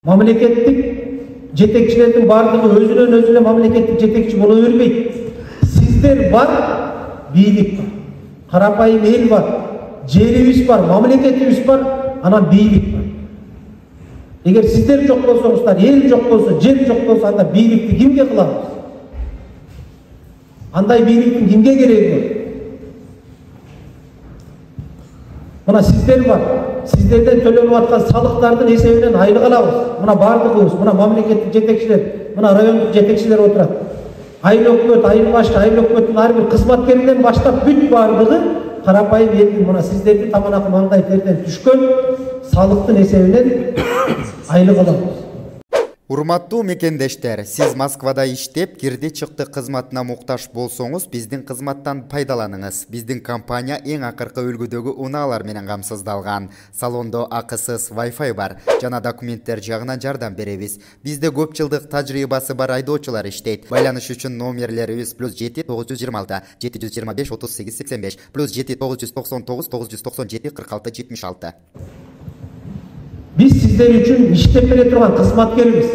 Мамлекеттик жетекчилердин бардыгы өзүнөн өзүнө мамлекеттик жетекчи боло бербейт. Сиздер бар, бийлик бар. Карапайым эл бар, жерибиз бар, мамлекетибиз бар, анан бийлик бар. Эгер сиздер жок болсоңуздар, эл жок болсо, жер жок болсо, анда бийликти кимге кылабыз? Андай бийликтин кимге кереги бар? Мына сиздер бар. Сиздерден төлөнүп аткан салыктардын эсебинен айлык алабыз. Мына бардыгыбыз, мына мамлекеттик жетекчилер, мына райондук жетекчилер отурат. Айыл өкмөт, айыл башчы, айыл өкмөттүн ар бир кызматкеринен баштап бүт бардыгы карапайым элдин мына сиздердин таманакы маңдай терден түшкөн салыктын эсебинен айлык алабыз. Урматтуу мекендештер, сиз Москвада иштеп, кирди чыкты кызматына муктаж болсоңуз, биздин кызматтан пайдаланыңыз. Биздин компания эң акыркы үлгүдөгү унаалар менен камсыздалган. Салондо акысыз Wi-Fi бар, жана документтер жагынан жардам беребиз. Бизде көп жылдык тажрыйбасы бар айдоочулар иштейт. Байланыш үчүн номерлерибиз +7 926 725 38 85 +7 999 997 46 76. Biz sizler için işlep bile turgan kızmatkeriz.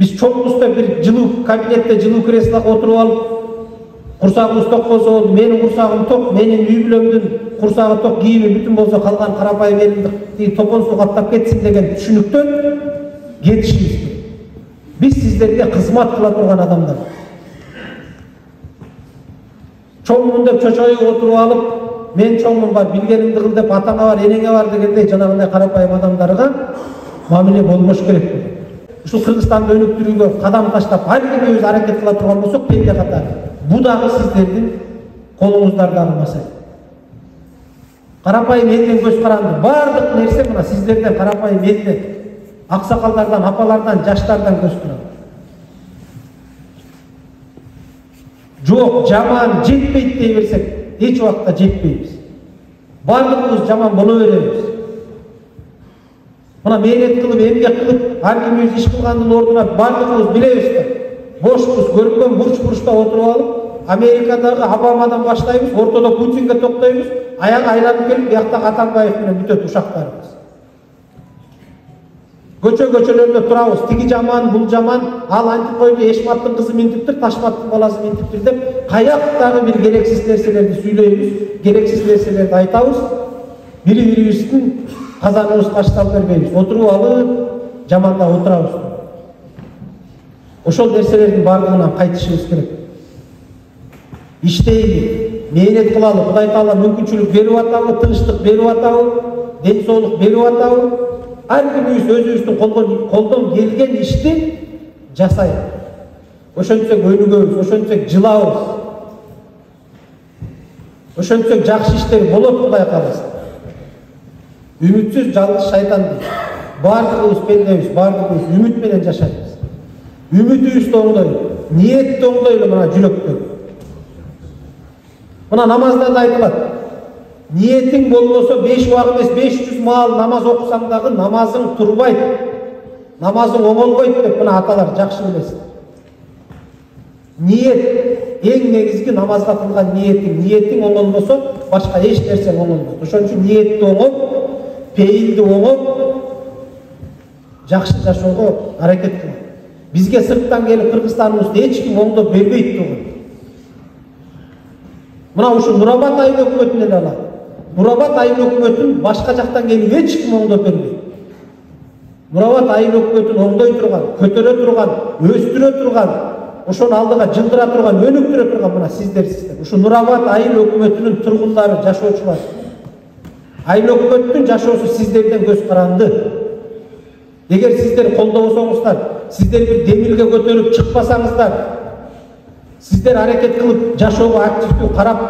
Biz çoğumuzda bir жылуу kabinette жылуу креслоға отырып алып, курсагыбыз ток болсо болду, менин курсагым ток, менин үй бүлөмдүн курсагы ток, кийими бүтүн болсо калган карапайым элдин топон суу каптап кетсин деген түшүнүктөн кетишибиз керек. Biz sizlerге кызмат кыла турган адамдар. Чоңмун деп чочоюп отырып алып, мен чоңмун бар, билгенимди кыл деп атаңа бар, энеңе бар дегендей жанагындай карапайым адамдарга мамиле болмош керек. Ушул Кыргызстанды өнүктүрүүгө кадам таштап, ар ким өз аракет кыла турган болсок, пенде катары. Бу дагы сиздердин колуңуздардагы маселе. Карапайым элдин көз каранды, бардык нерсе мына сиздерден, карапайым элден, аксакалдардан, апалардан, жаштардан көз каранды. Жок, жаман жетпейт дей берсек, эч убакта жетпейбиз. Бардыгыбыз жаман боло беребиз. Мына мээнет кылып, эмгек кылып, ар ким өз иш кылгандын ордуна бардыгыбыз билебиз да. Бошпуз, көрүнгөн бурч-бурчта отуруп алып, Америкадагы Обамадан баштайбыз, ортодо Путинге токтойбуз, аяк айланып келип, биякта Атамбаев менен бүтөт ушактарыбыз. Көчө-көчөлөрдө турабыз, тиги жаман, бул жаман, ал антип койду, Эшматтын кызы минтиптир, Ташматтын баласы минтиптир деп, каяктагы бир керексиз нерселерди сүйлөйбүз, керексиз нерселерди айтабыз, бири-бирибиздин казаныбызга аштап бербейбиз, отуруп алып, жаманда отурабыз. Ошол нерселердин бардыгынан кайтышыбыз керек. Иштейли, мээнет кылалы, Кудай Таала мүмкүнчүлүк берип атабы, тынчтык берип атабы, ден соолук берип атабы, ар кимибиз өзүбүздүн колдон келген ишти жасайбыз. Ошентсек өнүгөбүз, ошентсек жылабыз. Ошентсек жакшы иштер болот, Кудай кааласа. Үмүтсүз жалгыз шайтан дейт. Бардыгыбыз пендебиз, бардыгыбыз үмүт менен жашайбыз. Үмүтүбүздү оңдойлу, ниетти оңдойлу мына жүрөктө. Мына намазда да айтылат. Ниетиң болбосо 5 убак эмес 500 маал намаз окусаң дагы намазың турбайт. Намазың оңолбойт деп мына аталар жакшы билесиз. Ниет эң негизги намазга кылган ниетиң оңолбосо башка эч нерсе оңолбойт. Ошон үчүн ниетти оңоп, пейилди оңоп, жакшы жашоого аракет кылат. Бизге сырттан келип Кыргызстаныбызды эч ким оңдоп бербейт турган. Мына ушу Нурабад айыл өкмөтүн эле алалы. Нурабад айыл өкмөтүн башка жактан келип эч ким оңдоп бербейт. Нурабад айыл өкмөтүн оңдой турган, көтөрө турган, өстүрө турган, ошону алдыга жылдыра турган, өнүктүрө турган мына сиздерсиздер. Ушу Нурабад айыл өкмөтүнүн тургундары, жашоочулар. Айыл өкмөттүн жашоосу сиздерден көз каранды. Эгер сиздер колдобосоңуздар, сиздер бир демилге көтөрүп чыкпасаңыздар, сиздер аракет кылып жашоого активдүү карап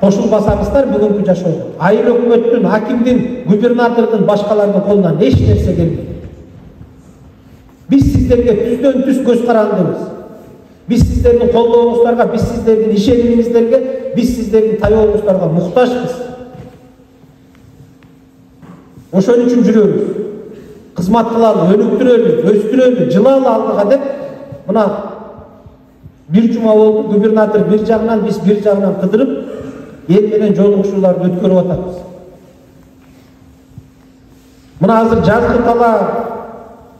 кошулбасаңыздар бүгүнкү жашоого айыл өкмөттүн, акимдин, губернатордун, башкалардын колунан эч нерсе келбейт. Биз сиздерге түздөн түз көз карандыбыз. Биз сиздердин колдооңуздарга, биз сиздердин ишенимиңиздерге, биз сиздердин таyoğуңуздарга муктажбыз. Ошон үчүн жүрөбүз. Кызмат кылалы, өнүктүрөлү, өстүрөлү, жылалы алдыга деп мына бир жума болду, губернатор бир жагынан, биз бир жагынан кыдырып, эл менен жолугушууларды өткөрүп атабыз. Мына азыр жазгы талаа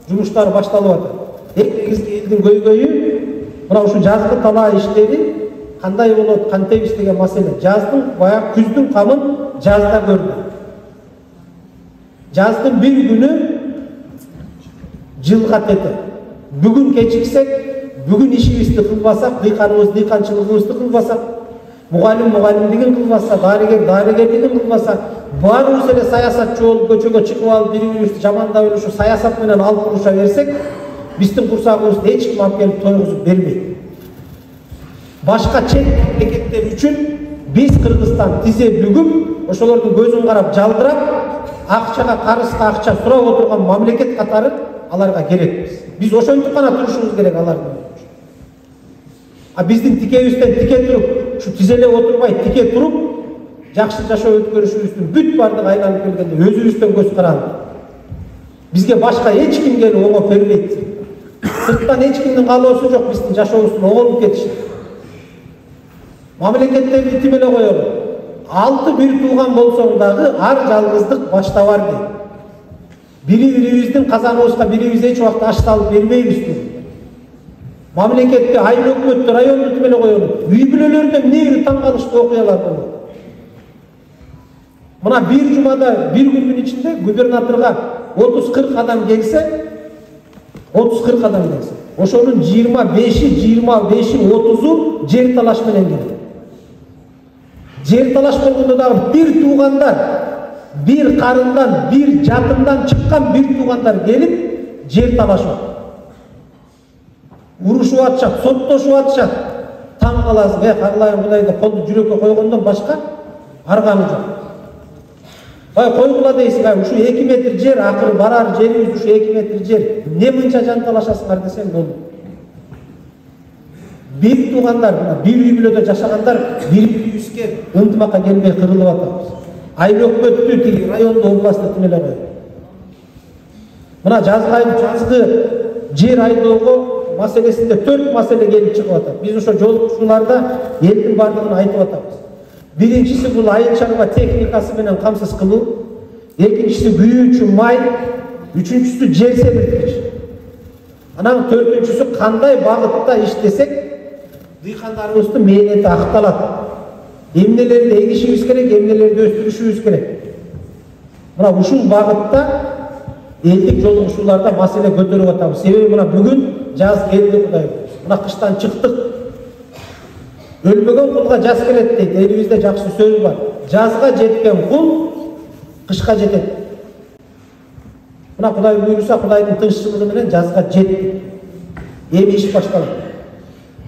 жумуштары башталып атат. Негизги элдин көйгөйү мына ушу жазгы талаа иштери кандай болот, кантебиз деген маселе. Жаздын баягы күздүн камын жазда көрдү. Жаздын бир күнү жылга тети. Бүгүн кечиксек, бүгүн ишибизди кылбасак, дыйканыбыз дыйканчылыгыбызды кылбасак, мугалим мугалимдигин кылбаса, дарыгер дарыгерлигин кылбаса, баарыбыз эле саясатчы болуп көчөгө чыгып алып бири-бирибизди жамандап эле ушу саясат менен алып уруша берсек, биздин курсагыбызды эч ким алып келип тойгузуп бербейт. Башка чет мамлекеттер үчүн биз Кыргызстан тизе бүгүп, ошолордун көзүн карап жалдырап, акчага карызга акча сурап отурган мамлекет катары аларга керекпиз. Биз ошентип гана турушубуз керек алардын. А биздин тикебизден тике туруп, ушу тизелеп отурбай тике туруп, жакшы жашоо өткөрүшүбүздүн бүт бардыгы айланып келгенде өзүбүздөн көз каранды. Бизге башка эч ким келип оңоп бербейт. Сырттан эч кимдин каалоосу жок биздин жашообуздун оңолуп кетиши. Мамлекеттерди тим эле коелу. 6 бир тууган болсоң дагы ар жалгыздык башта бар дейт. Бири-бирибиздин казаныбызга бирибиз эч убакта аш салып бербейбиз дейт. Мамлекетти айыл өкмөттү районду тим эле коелу. Үй бүлөлөрдө эмне бир таң калыштуу окуялар болот. Мына бир жумада бир күндүн ичинде губернаторга 30-40 адам келсе, 30-40 адам келсе, ошонун 25-и 30-у жер талаш менен келет. Жер талаш болгондо дагы бир туугандар, бир карындан, бир жатындан чыккан бир туугандар келип жер талашат. Урушуп атышат, соттошуп атышат. Таң каласың, карлайын Кудайды колду жүрөккө койгондон башка арганы жок. Койгула дейсиң, ушу 2 метр жер, акыры барар жерибиз ушу 2 метр жер. Не мынча жан талашасыңар десең болду. Бир туугандар, бир үй бүлөдө жашагандар бири-бирибизге ынтымакка келбей кырылып атабыз. Айыл өкмөттү тиги райондо областты тим эле коет. Мына жазгы жер айдоого маселесинде 4 маселе келип чыгып атат. Биз ошо жолугушууларда элдин бардыгын айтып атабыз. Биринчиси бул айыл чарба техникасы менен камсыз кылуу, экинчиси күйүүчү май, үчүнчүсү жер себирткич. Анан төртүнчүсү кандай багытта иштесек дыйкандарыбыздын мээнети акталат. Эмнелерди эгишибиз керек, эмнелерди өстүрүшүбүз керек. Мына ушул багытта элдик жолугушууларда маселе көтөрүп атабыз. Себеби мына бүгүн жаз келди Кудай. Мына кыштан чыктык. Өлмөгөн кулга жаз келет дейт. Элибизде жакшы сөз бар. Жазга жеткен кул кышка жетет. Мына Кудай буйруса, Кудайдын тынччылыгы менен жазга жетти. Эми иш башталат.